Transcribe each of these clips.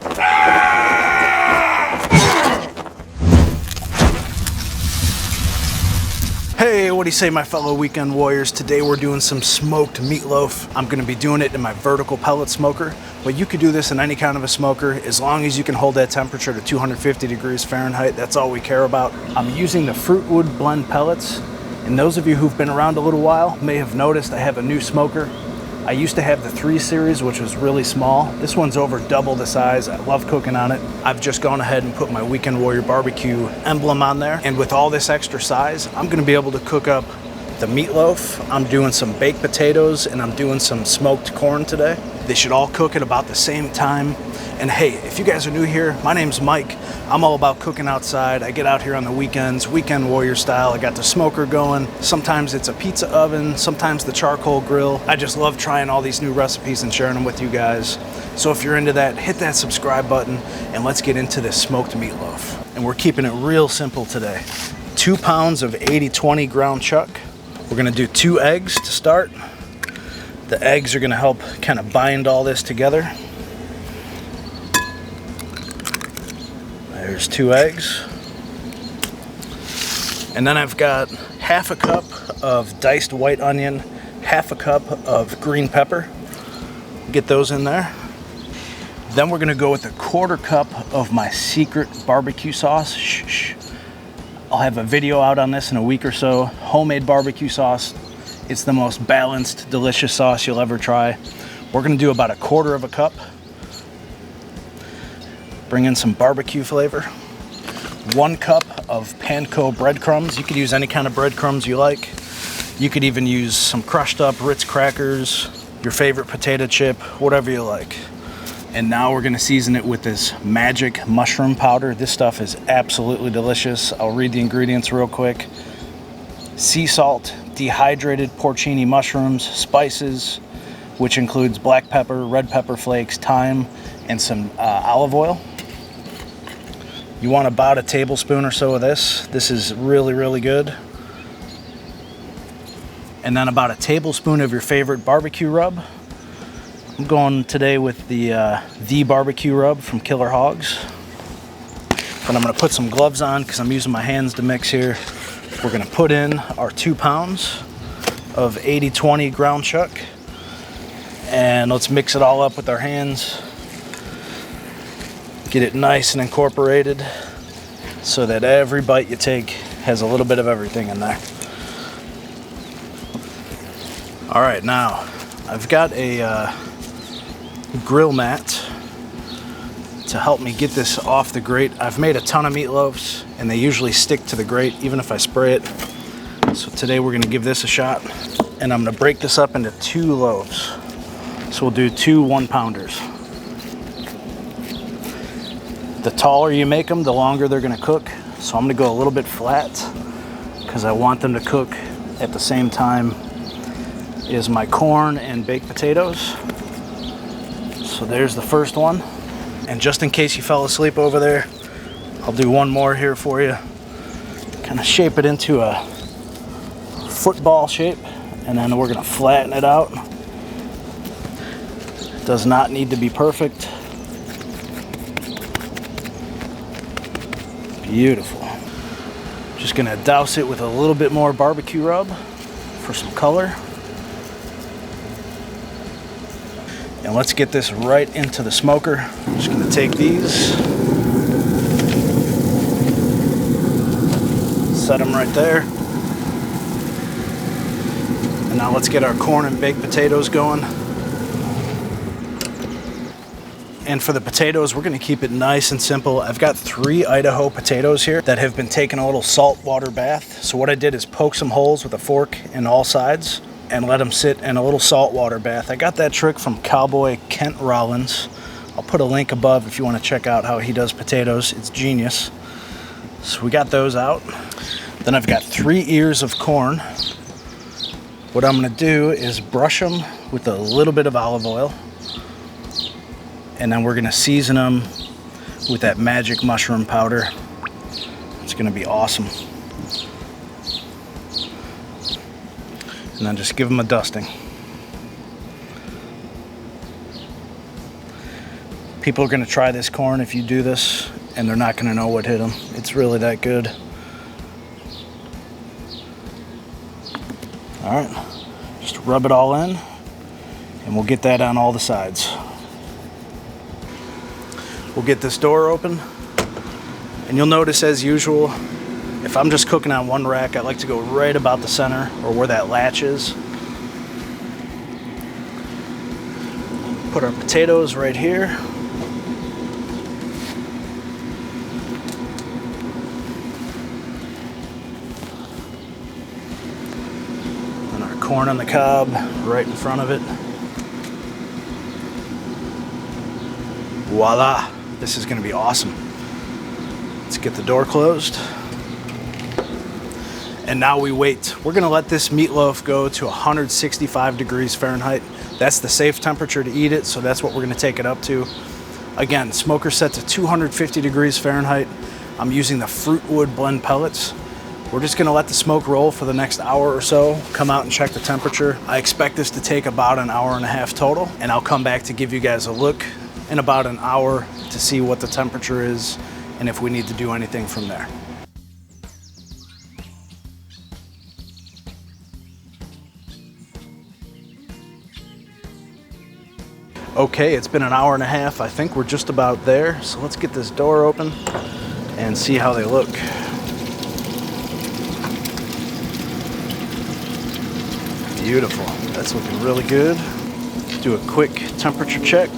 Hey, what do you say, my fellow weekend warriors? Today we're doing some smoked meatloaf. I'm gonna be doing it in my vertical pellet smoker, but you could do this in any kind of a smoker as long as you can hold that temperature to 250 degrees Fahrenheit. That's all we care about. I'm using the Fruitwood blend pellets, and those of you who've been around a little while may have noticed I have a new smoker. I used to have the 3 series, which was really small. This one's over double the size. I love cooking on it. I've just gone ahead and put my Weekend Warrior Barbecue emblem on there. And with all this extra size, I'm gonna be able to cook up the meatloaf. I'm doing some baked potatoes and I'm doing some smoked corn today. They should all cook at about the same time. And hey, if you guys are new here, my name's Mike. I'm all about cooking outside. I get out here on the weekends, Weekend Warrior style. I got the smoker going. Sometimes it's a pizza oven, sometimes the charcoal grill. I just love trying all these new recipes and sharing them with you guys. So if you're into that, hit that subscribe button and let's get into this smoked meatloaf. And we're keeping it real simple today. 2 pounds of 80/20 ground chuck. We're gonna do 2 eggs to start. The eggs are gonna help kind of bind all this together. There's 2 eggs. And then I've got half a cup of diced white onion, half a cup of green pepper. Get those in there. Then we're gonna go with a 1/4 cup of my secret barbecue sauce. Shh. I'll have a video out on this in a week or so. Homemade barbecue sauce. It's the most balanced, delicious sauce you'll ever try. We're gonna do about 1/4 cup. Bring in some barbecue flavor. 1 cup of Panko breadcrumbs. You could use any kind of breadcrumbs you like. You could even use some crushed up Ritz crackers, your favorite potato chip, whatever you like. And now we're gonna season it with this magic mushroom powder. This stuff is absolutely delicious. I'll read the ingredients real quick. Sea salt, dehydrated porcini mushrooms, spices, which includes black pepper, red pepper flakes, thyme, and some olive oil. You want about a tablespoon or so of this. This is really, really good. And then about a tablespoon of your favorite barbecue rub. I'm going today with the BBQ Rub from Killer Hogs. But I'm gonna put some gloves on because I'm using my hands to mix here. We're gonna put in our 2 pounds of 80/20 ground chuck. And let's mix it all up with our hands. Get it nice and incorporated so that every bite you take has a little bit of everything in there. All right, now I've got a grill mat to help me get this off the grate. I've made a ton of meatloafs and they usually stick to the grate even if I spray it. So today we're gonna give this a shot and I'm gonna break this up into 2 loaves. So we'll do 2 1-pounders. The taller you make them, the longer they're gonna cook. So I'm gonna go a little bit flat because I want them to cook at the same time as my corn and baked potatoes. So there's the first one. And just in case you fell asleep over there, I'll do one more here for you. Kind of shape it into a football shape and then we're gonna flatten it out. Does not need to be perfect. Beautiful. Just gonna douse it with a little bit more barbecue rub for some color. And let's get this right into the smoker. I'm just gonna take these, set them right there. And now let's get our corn and baked potatoes going. And for the potatoes, we're gonna keep it nice and simple. I've got 3 Idaho potatoes here that have been taking a little salt water bath. So what I did is poke some holes with a fork in all sides and let them sit in a little salt water bath. I got that trick from Cowboy Kent Rollins. I'll put a link above if you wanna check out how he does potatoes. It's genius. So we got those out. Then I've got 3 ears of corn. What I'm gonna do is brush them with a little bit of olive oil. And then we're gonna season them with that magic mushroom powder. It's gonna be awesome. And then just give them a dusting. People are gonna try this corn if you do this, and they're not gonna know what hit them. It's really that good. All right, just rub it all in, and we'll get that on all the sides. We'll get this door open, and you'll notice, as usual, if I'm just cooking on one rack, I like to go right about the center, or where that latch is. Put our potatoes right here. And our corn on the cob right in front of it. Voila! This is gonna be awesome. Let's get the door closed. And now we wait. We're gonna let this meatloaf go to 165 degrees Fahrenheit. That's the safe temperature to eat it, so that's what we're gonna take it up to. Again, smoker set to 250 degrees Fahrenheit. I'm using the fruit wood blend pellets. We're just gonna let the smoke roll for the next hour or so, come out and check the temperature. I expect this to take about an hour and a half total, and I'll come back to give you guys a look in about an hour to see what the temperature is and if we need to do anything from there. Okay, it's been an hour and a half. I think we're just about there. So let's get this door open and see how they look. Beautiful. That's looking really good. Let's do a quick temperature check.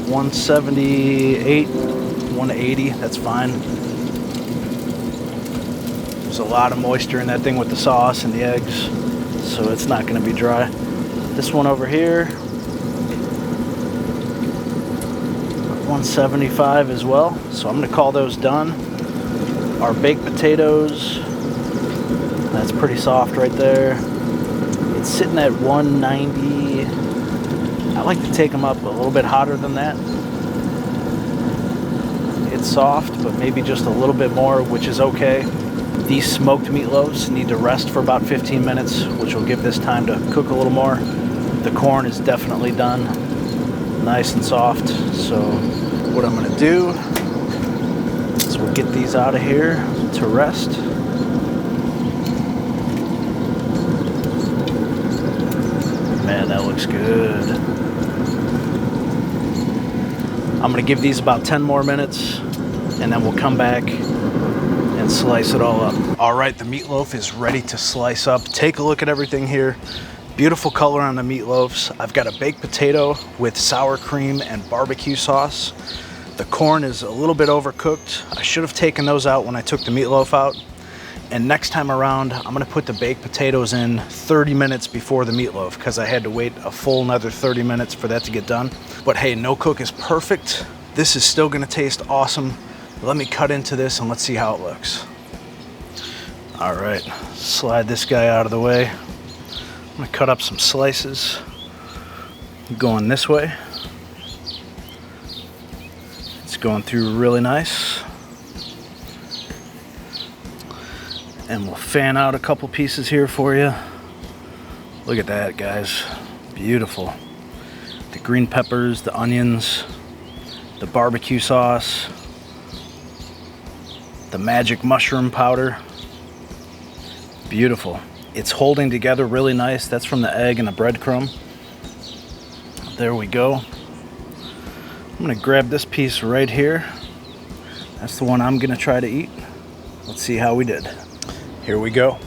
178, 180, that's fine. There's a lot of moisture in that thing with the sauce and the eggs, so it's not going to be dry. This one over here, 175 as well, so I'm going to call those done. Our baked potatoes, that's pretty soft right there. It's sitting at 190. I like to take them up a little bit hotter than that. It's soft, but maybe just a little bit more, which is okay. These smoked meatloaves need to rest for about 15 minutes, which will give this time to cook a little more. The corn is definitely done, nice and soft. So what I'm gonna do is we'll get these out of here to rest. Man, that looks good. I'm gonna give these about 10 more minutes, and then we'll come back and slice it all up. All right, the meatloaf is ready to slice up. Take a look at everything here. Beautiful color on the meatloafs. I've got a baked potato with sour cream and barbecue sauce. The corn is a little bit overcooked. I should have taken those out when I took the meatloaf out. And next time around, I'm gonna put the baked potatoes in 30 minutes before the meatloaf, because I had to wait a full another 30 minutes for that to get done. But hey, no cook is perfect. This is still gonna taste awesome. Let me cut into this and let's see how it looks. All right, slide this guy out of the way. I'm gonna cut up some slices. Going this way. It's going through really nice. And we'll fan out a couple pieces here for you. Look at that, guys. Beautiful. The green peppers, the onions, the barbecue sauce, the magic mushroom powder. Beautiful. It's holding together really nice. That's from the egg and the breadcrumb. There we go. I'm gonna grab this piece right here. That's the one I'm gonna try to eat. Let's see how we did. Here we go.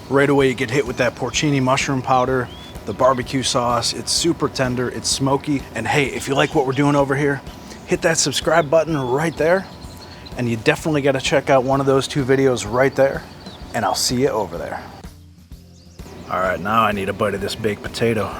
Right away you get hit with that porcini mushroom powder, the barbecue sauce. It's super tender, it's smoky. And hey, if you like what we're doing over here, hit that subscribe button right there. And you definitely gotta check out one of those two videos right there. And I'll see you over there. All right, now I need a bite of this baked potato.